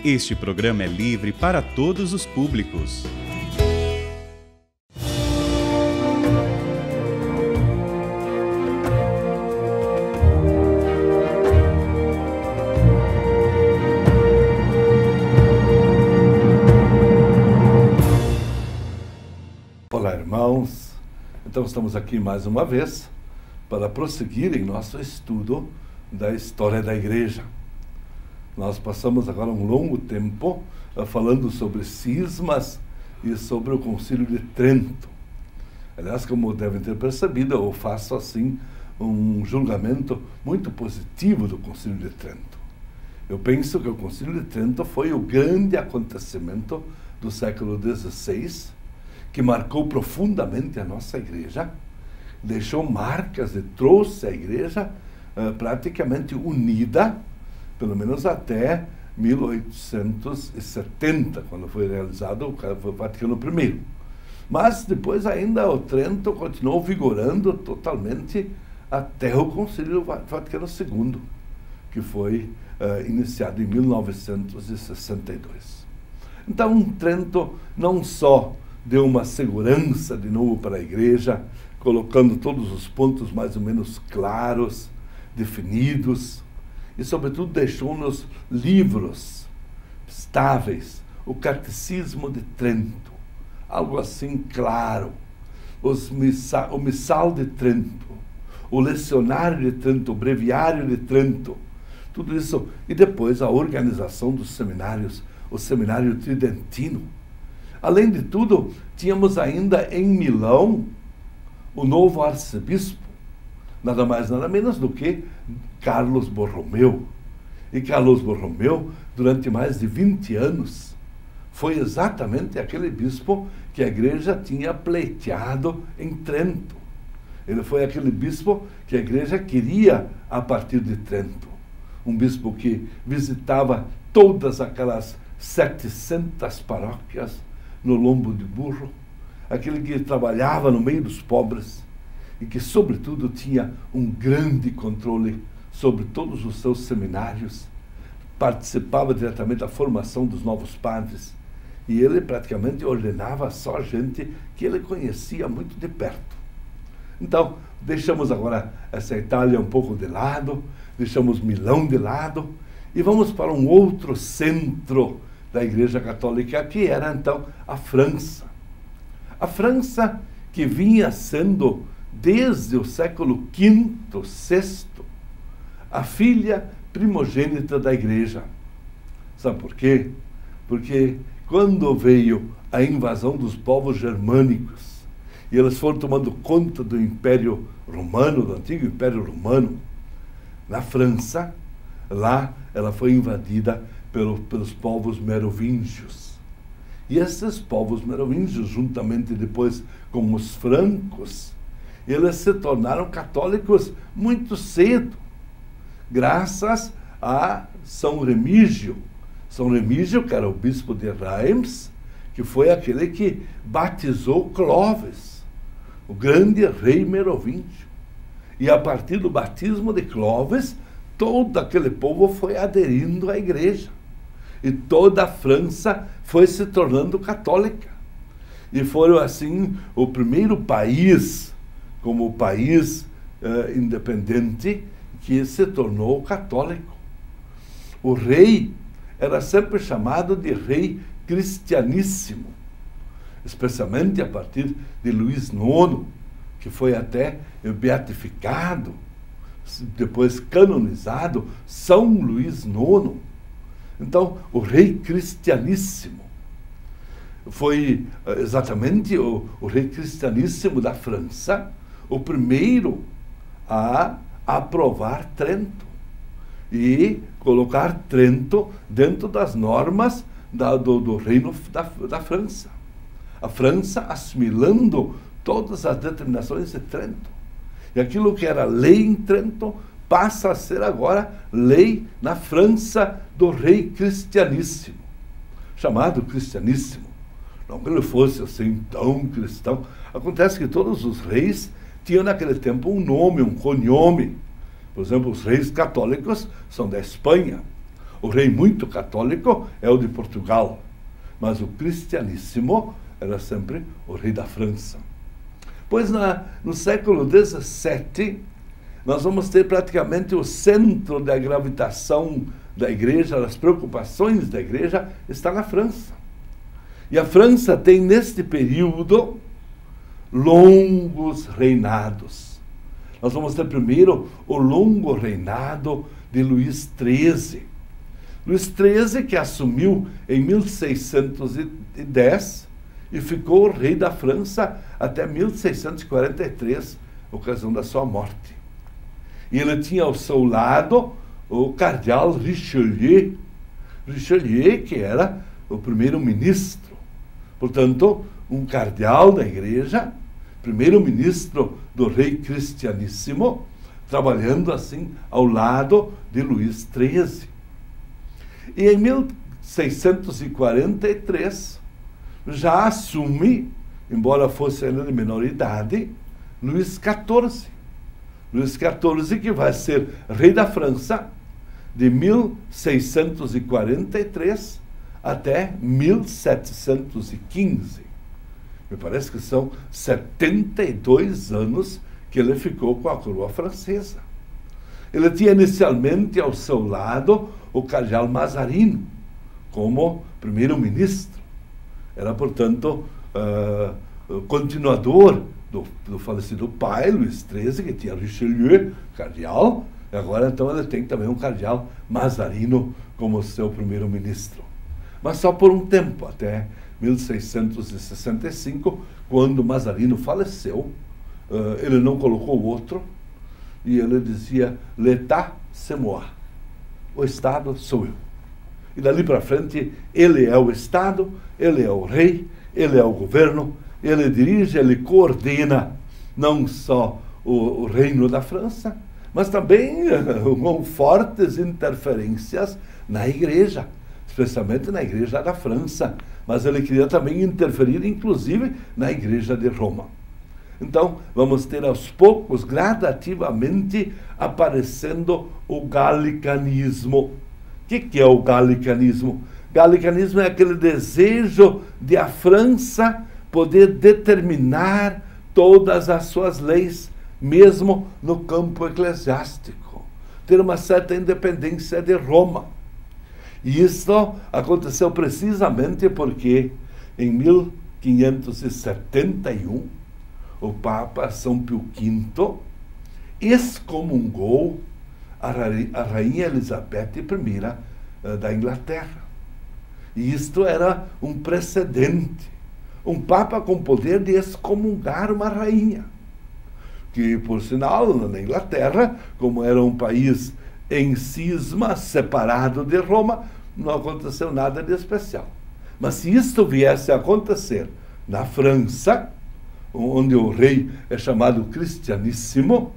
Este programa é livre para todos os públicos. Olá, irmãos. Então estamos aqui mais uma vez para prosseguir em nosso estudo da história da Igreja. Nós passamos agora um longo tempo falando sobre cismas e sobre o Concílio de Trento. Aliás, como devem ter percebido, eu faço assim um julgamento muito positivo do Concílio de Trento. Eu penso que o Concílio de Trento foi o grande acontecimento do século XVI, que marcou profundamente a nossa Igreja, deixou marcas e trouxe a Igreja praticamente unida, pelo menos até 1870, quando foi realizado o Vaticano I. Mas depois ainda o Trento continuou vigorando totalmente até o Concílio Vaticano II, que foi iniciado em 1962. Então, Trento não só deu uma segurança de novo para a Igreja, colocando todos os pontos mais ou menos claros, definidos, e, sobretudo, deixou-nos livros estáveis, o Catecismo de Trento, algo assim claro, o Missal de Trento, o Lecionário de Trento, o Breviário de Trento, tudo isso, e depois a organização dos seminários, o Seminário Tridentino. Além de tudo, tínhamos ainda em Milão o novo arcebispo, nada mais, nada menos do que Carlos Borromeu. E Carlos Borromeu, durante mais de 20 anos, foi exatamente aquele bispo que a Igreja tinha pleiteado em Trento. Ele foi aquele bispo que a Igreja queria a partir de Trento. Um bispo que visitava todas aquelas 700 paróquias no lombo de burro, aquele que trabalhava no meio dos pobres, e que, sobretudo, tinha um grande controle sobre todos os seus seminários, participava diretamente da formação dos novos padres, e ele praticamente ordenava só gente que ele conhecia muito de perto. Então, deixamos agora essa Itália um pouco de lado, deixamos Milão de lado, e vamos para um outro centro da Igreja Católica, que era, então, a França. A França, que vinha sendo, desde o século V, VI, a filha primogênita da Igreja. Sabe por quê? Porque quando veio a invasão dos povos germânicos, e eles foram tomando conta do Império Romano, do antigo Império Romano, na França, lá ela foi invadida pelos povos merovingios. E esses povos merovingios, juntamente depois com os francos, eles se tornaram católicos muito cedo, graças a São Remígio. São Remígio, que era o bispo de Reims, que foi aquele que batizou Clovis, o grande rei merovingio. E a partir do batismo de Clovis, todo aquele povo foi aderindo à Igreja. E toda a França foi se tornando católica. E foram, assim, o primeiro país, como país independente, que se tornou católico. O rei era sempre chamado de rei cristianíssimo, especialmente a partir de Luís IX, que foi até beatificado, depois canonizado, São Luís IX. Então, o rei cristianíssimo foi exatamente o rei cristianíssimo da França, o primeiro a aprovar Trento e colocar Trento dentro das normas do reino da França. A França assimilando todas as determinações de Trento. E aquilo que era lei em Trento passa a ser agora lei na França do rei cristianíssimo, chamado cristianíssimo. Não que ele fosse assim tão cristão. Acontece que todos os reis tinham naquele tempo um nome, um cognome, Por exemplo, os reis católicos são da Espanha. O rei muito católico é o de Portugal. Mas o cristianíssimo era sempre o rei da França. Pois no século XVII, nós vamos ter praticamente o centro da gravitação da igreja, das preocupações da igreja, está na França. E a França tem, neste período, longos reinados. Nós vamos ter primeiro o longo reinado de Luís XIII. Luís XIII, que assumiu em 1610 e ficou rei da França até 1643, ocasião da sua morte. E ele tinha ao seu lado o cardeal Richelieu. Richelieu, que era o primeiro-ministro. Portanto, um cardeal da igreja, primeiro-ministro do rei cristianíssimo, trabalhando assim ao lado de Luís XIII. E em 1643, já assume, embora fosse ainda de menor idade, Luís XIV. Luís XIV, que vai ser rei da França de 1643 até 1715. Me parece que são 72 anos que ele ficou com a coroa francesa. Ele tinha inicialmente ao seu lado o cardeal Mazarino como primeiro-ministro. Era, portanto, continuador do falecido pai, Luís XIII, que tinha Richelieu, cardeal, e agora então ele tem também um cardeal Mazarino como seu primeiro-ministro. Mas só por um tempo, até 1665, quando Mazarino faleceu, ele não colocou outro, e ele dizia, l'État c'est moi, o Estado sou eu. E dali para frente, ele é o Estado, ele é o rei, ele é o governo, ele dirige, ele coordena não só o reino da França, mas também com fortes interferências na igreja, especialmente na igreja da França. Mas ele queria também interferir, inclusive, na igreja de Roma. Então, vamos ter aos poucos, gradativamente, aparecendo o galicanismo. O que é o galicanismo? Galicanismo é aquele desejo de a França poder determinar todas as suas leis, mesmo no campo eclesiástico. Ter uma certa independência de Roma. E isso aconteceu precisamente porque, em 1571, o Papa São Pio V excomungou a Rainha Elizabeth I da Inglaterra. E isto era um precedente. Um Papa com poder de excomungar uma rainha. Que, por sinal, na Inglaterra, como era um país em cisma, separado de Roma, não aconteceu nada de especial. Mas se isto viesse a acontecer na França, onde o rei é chamado cristianíssimo,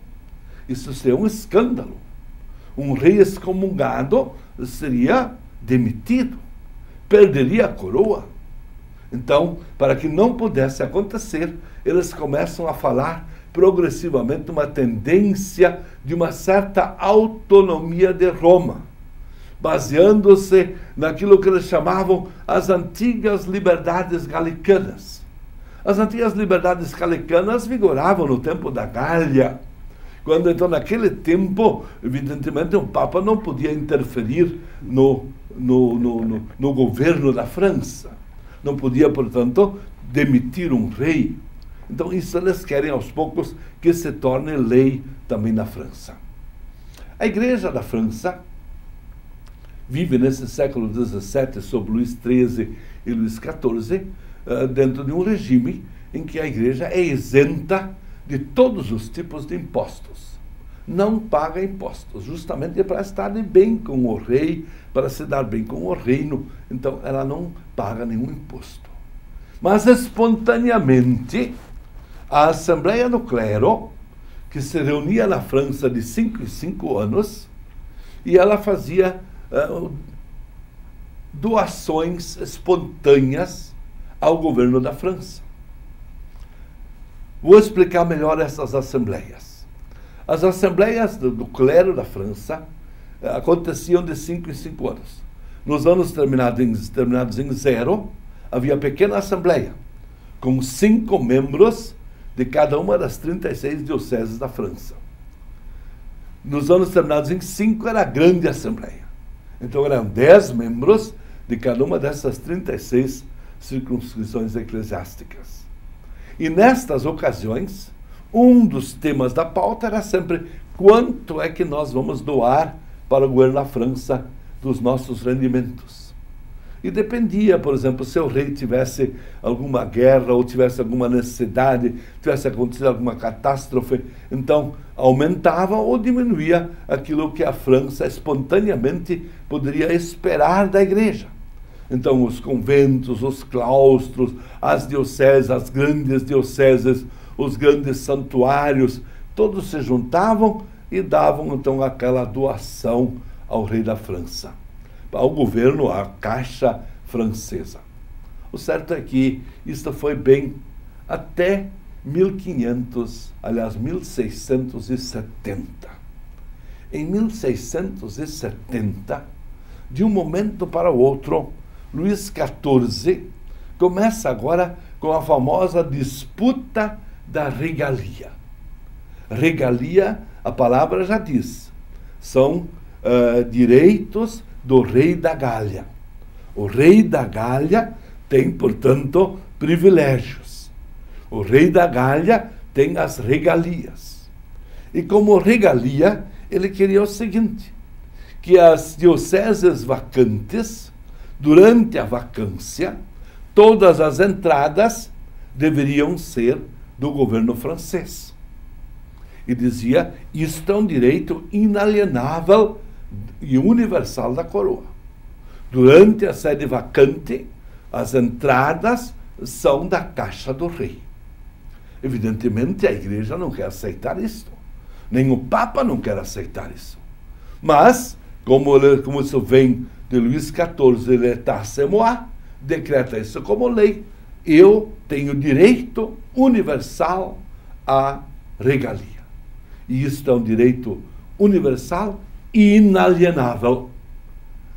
isso seria um escândalo. Um rei excomungado seria demitido, perderia a coroa. Então, para que não pudesse acontecer, eles começam a falar progressivamente uma tendência de uma certa autonomia de Roma, baseando-se naquilo que eles chamavam as antigas liberdades galicanas. As antigas liberdades galicanas vigoravam no tempo da Gália, quando então naquele tempo, evidentemente, um Papa não podia interferir no governo da França. Não podia, portanto, demitir um rei. Então isso eles querem aos poucos que se torne lei também na França. A Igreja da França vive nesse século XVII, sob Luís XIII e Luís XIV, dentro de um regime em que a Igreja é isenta de todos os tipos de impostos. Não paga impostos, justamente para estar de bem com o rei, para se dar bem com o reino. Então, ela não paga nenhum imposto. Mas, espontaneamente, a Assembleia do Clero, que se reunia na França de 5 em 5 anos, e ela fazia doações espontâneas ao governo da França. Vou explicar melhor essas assembleias. As assembleias do clero da França aconteciam de 5 em 5 anos. Nos anos terminados em 0, havia pequena assembleia, com 5 membros de cada uma das 36 dioceses da França. Nos anos terminados em 5, era a grande assembleia. Então eram 10 membros de cada uma dessas 36 circunscrições eclesiásticas. E nestas ocasiões, um dos temas da pauta era sempre quanto é que nós vamos doar para o governo da França dos nossos rendimentos. E dependia, por exemplo, se o rei tivesse alguma guerra ou tivesse alguma necessidade, tivesse acontecido alguma catástrofe, então aumentava ou diminuía aquilo que a França espontaneamente poderia esperar da igreja. Então os conventos, os claustros, as dioceses, as grandes dioceses, os grandes santuários, todos se juntavam e davam então aquela doação ao rei da França, ao governo, à Caixa Francesa. O certo é que isto foi bem até 1670. Em 1670, de um momento para o outro, Luís XIV começa agora com a famosa disputa da regalia. Regalia, a palavra já diz, são direitos do rei da Gália. O rei da Gália tem, portanto, privilégios. O rei da Gália tem as regalias. E como regalia, ele queria o seguinte, que as dioceses vacantes, durante a vacância, todas as entradas deveriam ser do governo francês. E dizia, isto é um direito inalienável e universal da coroa. Durante a sede vacante, as entradas são da caixa do rei. Evidentemente, a igreja não quer aceitar isso. Nem o Papa não quer aceitar isso. Mas, como isso vem de Luís XIV, l'état c'est moi, decreta isso como lei, eu tenho direito universal à regalia. E isto é um direito universal e inalienável.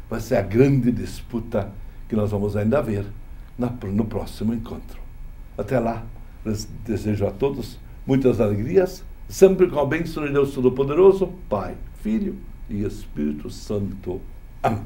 Vai ser a grande disputa que nós vamos ainda ver no próximo encontro. Até lá, desejo a todos muitas alegrias, sempre com a bênção de Deus Todo-Poderoso, Pai, Filho e Espírito Santo. Amém.